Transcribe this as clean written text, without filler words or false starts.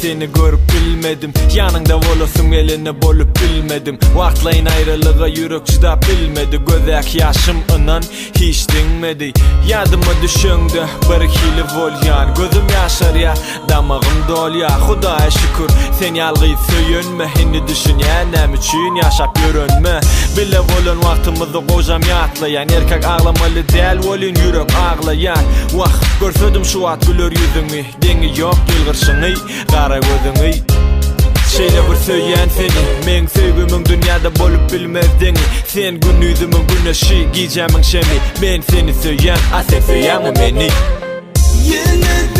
seni görüp bilmedim. Yanında olasın eline bolup bilmedim. Vaktlayın ayrılığa yürek çıdap bilmedi. Gözek yaşım inan hiç dinmedi. Yadıma düşündü bir hili volyan. Gözüm yaşar ya damağım dol ya. Hudaya şükür sen yalgıyı söyünme. Hindi düşünyenem için yaşap yürünme. Bile volun vaktimizi kocam yatlayan. Erkek ağlamalı değil volun yürek ağlayan. Vah görsödüm şu at gülür yüzünü. Deni yok yılgırşını kara gözünü. Şeyle bir söyleyen seni. Men sevgümün dünyada bolup bilmezdeni. Sen gün yüzümün güneşi giyeceğimin şemi. Ben seni söyleyen, sen söyleyen mi beni? Yine